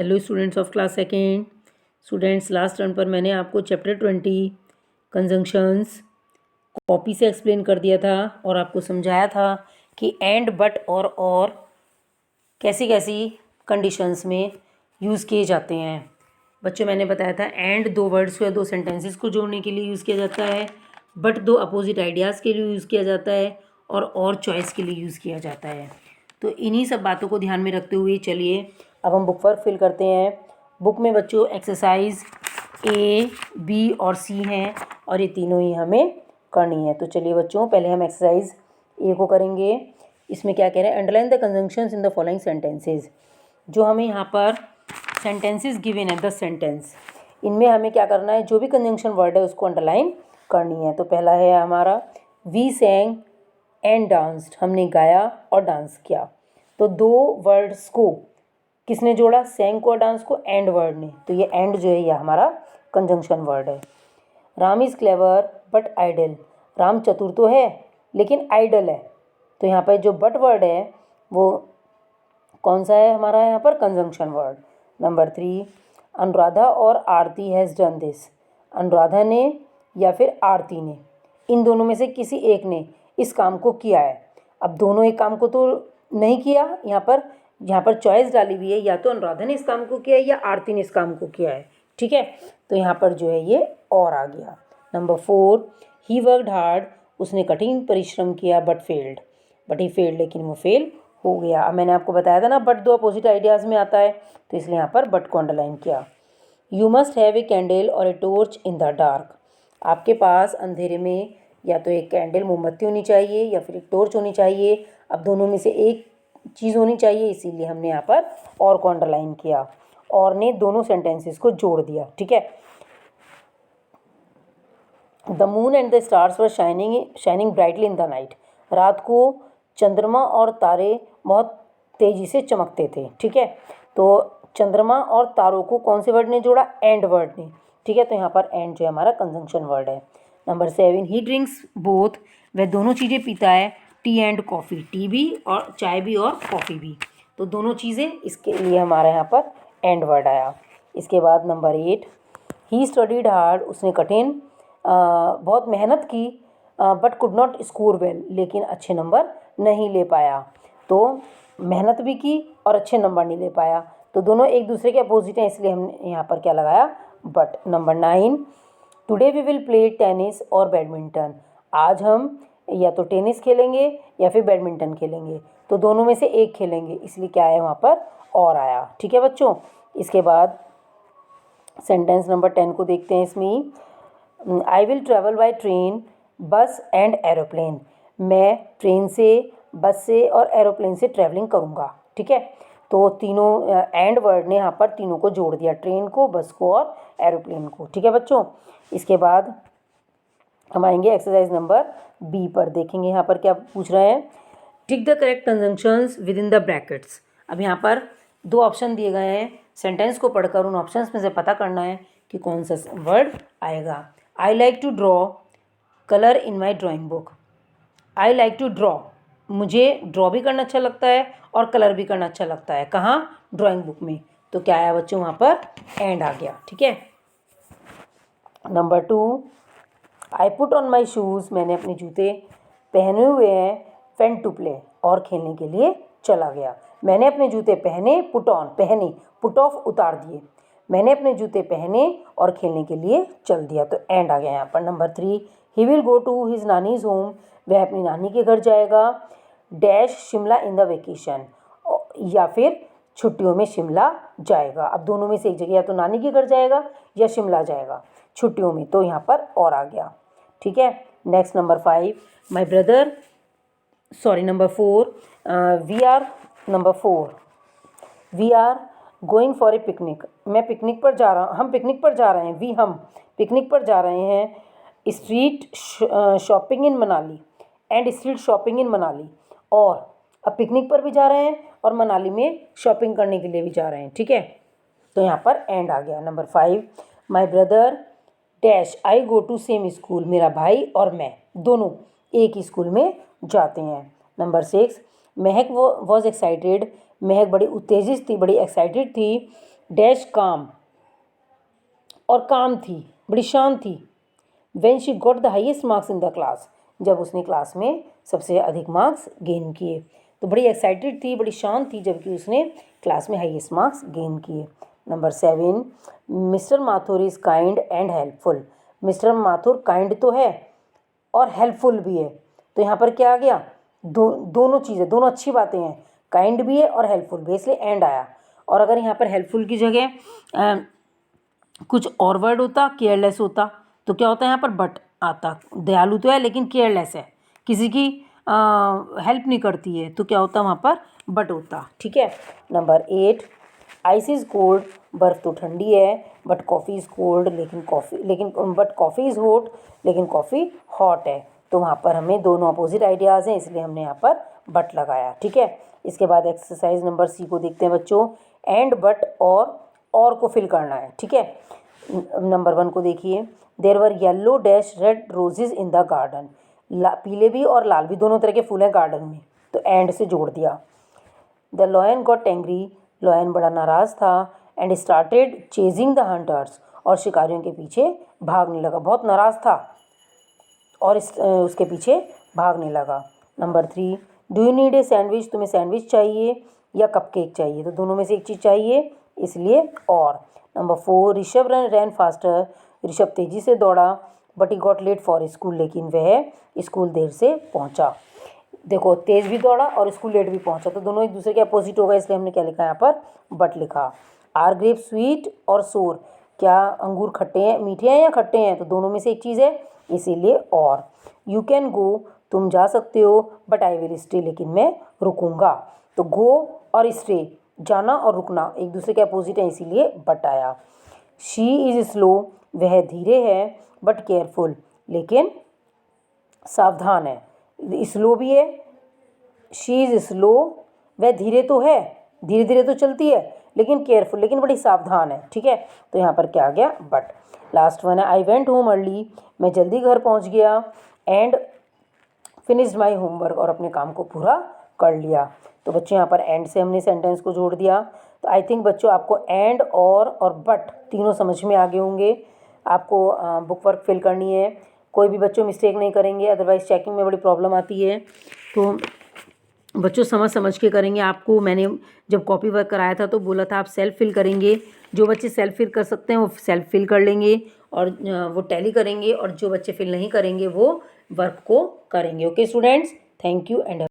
Hello students of class second. Students, last turn पर मैंने आपको चैप्टर 20 कंजंक्शंस कॉपी से एक्सप्लेन कर दिया था और आपको समझाया था कि एंड, बट और कैसी कैसी कंडीशंस में यूज़ किए जाते हैं। बच्चों, मैंने बताया था एंड दो वर्ड्स या दो सेंटेंसेस को जोड़ने के लिए यूज़ किया जाता है, बट दो अपोजिट आइडियाज़ के लिए यूज़ किया जाता है और चॉइस के लिए यूज़ किया जाता है। तो इन्हीं सब बातों को ध्यान में रखते हुए चलिए अब हम बुक वर्क फिल करते हैं। बुक में बच्चों एक्सरसाइज A, B और C हैं और ये तीनों ही हमें करनी है। तो चलिए बच्चों, पहले हम एक्सरसाइज A को करेंगे। इसमें क्या कह रहे हैं, underline the conjunctions in the following sentences. जो हमें यहाँ पर सेंटेंसेस गिवन है 10 सेंटेंस, इनमें हमें क्या करना है, जो भी कंजंक्शन वर्ड है उसको अंडरलाइन करनी है। तो पहला है हमारा वी सैंग एंड डांस्ड, हमने गाया और डांस किया। तो दो वर्ड्स को किसने जोड़ा, सैंग को और डांस को, एंड वर्ड ने। तो ये एंड जो है यह हमारा कंजंक्शन वर्ड है। Ram is clever but idle, Ram चतुर तो है लेकिन आइडल है। तो यहाँ पर जो बट वर्ड है वो कौन सा है हमारा, यहाँ पर कंजंक्शन वर्ड। नंबर 3, अनुराधा और आरती हैज़ डन दिस, अनुराधा ने या फिर आरती ने, इन दोनों में से किसी एक ने इस काम को किया है। अब दोनों एक काम को तो नहीं किया, यहाँ पर चॉइस डाली हुई है, या तो अनुराधा ने इस काम को किया है या आरती ने इस काम को किया है। ठीक है, तो यहाँ पर जो है ये और आ गया। नंबर 4, ही वर्कड हार्ड, उसने कठिन परिश्रम किया बट ही फेल्ड, लेकिन वो फेल हो गया। अब मैंने आपको बताया था ना, बट दो अपोजिट आइडियाज़ में आता है, तो इसलिए यहाँ पर बट को अंडरलाइन किया। You must have a candle और a torch in the dark, आपके पास अंधेरे में या तो एक कैंडल मोमबत्ती होनी चाहिए या फिर एक टॉर्च होनी चाहिए। अब दोनों में से एक चीज़ होनी चाहिए, इसीलिए हमने यहाँ पर और को अंडरलाइन किया। और ने दोनों सेंटेंसेस को जोड़ दिया। ठीक है, the moon and the stars were shining brightly in the night, रात को चंद्रमा और तारे बहुत तेज़ी से चमकते थे। ठीक है, तो चंद्रमा और तारों को कौन से वर्ड ने जोड़ा, एंड वर्ड ने। ठीक है, तो यहाँ पर एंड जो है हमारा कंजंक्शन वर्ड है। नंबर 7, ही ड्रिंक्स बोथ, वह दोनों चीज़ें पीता है, टी एंड कॉफ़ी, टी भी और चाय भी और कॉफ़ी भी। तो दोनों चीज़ें, इसके लिए हमारा यहाँ पर एंड वर्ड आया। इसके बाद नंबर 8, ही स्टडीड हार्ड, उसने बहुत मेहनत की, but could not score well, लेकिन अच्छे नंबर नहीं ले पाया। तो मेहनत भी की और अच्छे नंबर नहीं ले पाया, तो दोनों एक दूसरे के अपोजिट हैं, इसलिए हमने यहाँ पर क्या लगाया, but. Number 9, today we will play tennis और बैडमिंटन, आज हम या तो टेनिस खेलेंगे या फिर बैडमिंटन खेलेंगे, तो दोनों में से एक खेलेंगे, इसलिए क्या है वहाँ पर और आया। ठीक है बच्चों, इसके बाद सेंटेंस नंबर 10 को देखते हैं। इसमें I will travel by train, बस एंड एरोप्लेन, मैं ट्रेन से, बस से और एरोप्लेन से ट्रैवलिंग करूँगा। ठीक है, तो तीनों एंड वर्ड ने यहाँ पर तीनों को जोड़ दिया, ट्रेन को, बस को और एरोप्लेन को। ठीक है बच्चों, इसके बाद हम आएंगे एक्सरसाइज नंबर B पर। देखेंगे यहाँ पर क्या पूछ रहे हैं, tick the correct conjunctions with in the brackets. अब यहाँ पर दो ऑप्शन दिए गए हैं, सेंटेंस को पढ़कर उन ऑप्शंस में से पता करना है कि कौन सा वर्ड आएगा। I like to draw colour in my drawing book, I like to draw, मुझे ड्रॉ भी करना अच्छा लगता है और कलर भी करना अच्छा लगता है। कहाँ, ड्राइंग बुक में। तो क्या आया बच्चों, वहाँ पर एंड आ गया। ठीक है, number 2, I put on my shoes, मैंने अपने जूते पहने हुए हैं, वेंट टू प्ले, और खेलने के लिए चला गया। मैंने अपने जूते पहने, पुट ऑन पहने, पुट ऑफ उतार दिए, मैंने अपने जूते पहने और खेलने के लिए चल दिया, तो एंड आ गया यहाँ पर। Number 3, he will go to his nani's home, वह अपनी नानी के घर जाएगा, dash Shimla in the vacation, या फिर छुट्टियों में शिमला जाएगा। अब दोनों में से एक जगह, या तो नानी के घर जाएगा या शिमला जाएगा छुट्टियों में, तो यहाँ पर और आ गया। ठीक है, next number 5, my brother, sorry number 4, we are going for a picnic, मैं पिकनिक पर जा रहा हूँ, हम पिकनिक पर जा रहे हैं, हम पिकनिक पर जा रहे हैं। Street shopping in Manali and street shopping in Manali, और अब पिकनिक पर भी जा रहे हैं और मनाली में शॉपिंग करने के लिए भी जा रहे हैं। ठीक है, तो यहाँ पर एंड आ गया। Number 5, my brother dash I go to same school, मेरा भाई और मैं दोनों एक ही स्कूल में जाते हैं। नंबर 6, महक वॉज एक्साइटेड, महक बड़ी उत्तेजित थी, बड़ी एक्साइटेड थी, डैश काम, और काम थी, बड़ी शांत थी। When she got the highest marks in the class, जब उसने क्लास में सबसे अधिक मार्क्स गेन किए। तो बड़ी एक्साइटेड थी, बड़ी शांत थी, जबकि उसने क्लास में हाईएस्ट मार्क्स गेन किए। Number 7, mister Mathur is kind and helpful. Mister Mathur kind तो है और हेल्पफुल भी है। तो यहाँ पर क्या आ गया, दोनों चीज़ें, दोनों अच्छी बातें हैं, काइंड भी है और हेल्पफुल भी, इसलिए एंड आया। और अगर यहाँ पर हेल्पफुल की जगह कुछ और वर्ड होता, केयरलेस होता, तो क्या होता है यहाँ पर बट आता। दयालु तो है लेकिन केयरलेस है, किसी की हेल्प नहीं करती है, तो क्या होता वहाँ पर बट होता। ठीक है। नंबर 8, आइस इज़ कोल्ड, बर्फ़ तो ठंडी है, but coffee is cold, but coffee is hot, लेकिन कॉफ़ी हॉट है। तो वहाँ पर हमें दोनों अपोजिट आइडियाज़ हैं, इसलिए हमने यहाँ पर बट लगाया। ठीक है। इसके बाद एक्सरसाइज नंबर सी को देखते हैं बच्चों। एंड बट और को फिल करना है। ठीक है। नंबर 1 को देखिए, there were yellow dash red roses in the garden. पीले भी और लाल भी दोनों तरह के फूल हैं गार्डन में, तो एंड से जोड़ दिया। The lion got angry, lion बड़ा नाराज़ था, and started chasing the hunters, और शिकारियों के पीछे भागने लगा। बहुत नाराज़ था और उसके पीछे भागने लगा। Number 3, do you need a sandwich, तुम्हें सैंडविच चाहिए या कपकेक चाहिए, तो दोनों में से एक चीज़ चाहिए, इसलिए और। Number 4, Rishabh ran faster, Rishabh तेज़ी से दौड़ा, but he got late for school, लेकिन वह स्कूल देर से पहुंचा। देखो, तेज़ भी दौड़ा और स्कूल लेट भी पहुंचा, तो दोनों एक दूसरे के अपोजिट हो गए, इसलिए हमने क्या लिखा यहाँ पर, बट लिखा। आर ग्रेप स्वीट और सोर, क्या अंगूर खट्टे हैं, मीठे हैं या खट्टे हैं, तो दोनों में से एक चीज़ है, इसीलिए और। यू कैन गो, तुम जा सकते हो, बट आई विल स्टे, लेकिन मैं रुकूंगा। तो गो और स्टे, जाना और रुकना एक दूसरे के अपोजिट है, इसीलिए बट आया। शी इज़ स्लो, वह धीरे है, बट केयरफुल, लेकिन सावधान है। स्लो भी है, शी इज़ स्लो, वह धीरे तो है, धीरे धीरे तो चलती है, लेकिन केयरफुल, लेकिन बड़ी सावधान है। ठीक है। तो यहाँ पर क्या आ गया, बट। लास्ट वन है, आई वेंट होम अर्ली, मैं जल्दी घर पहुँच गया, एंड फिनिश्ड माई होमवर्क, और अपने काम को पूरा कर लिया। तो बच्चों यहाँ पर एंड से हमने सेंटेंस को जोड़ दिया। तो आई थिंक बच्चों आपको एंड और बट तीनों समझ में आ गए होंगे। आपको बुक वर्क फिल करनी है, कोई भी बच्चों मिस्टेक नहीं करेंगे, अदरवाइज़ चेकिंग में बड़ी प्रॉब्लम आती है। तो बच्चों समझ के करेंगे। आपको मैंने जब कॉपी वर्क कराया था तो बोला था आप सेल्फ फिल करेंगे। जो बच्चे सेल्फ फिल कर सकते हैं वो सेल्फ फिल कर लेंगे और वो टैली करेंगे, और जो बच्चे फिल नहीं करेंगे वो वर्क को करेंगे। Okay students, thank you and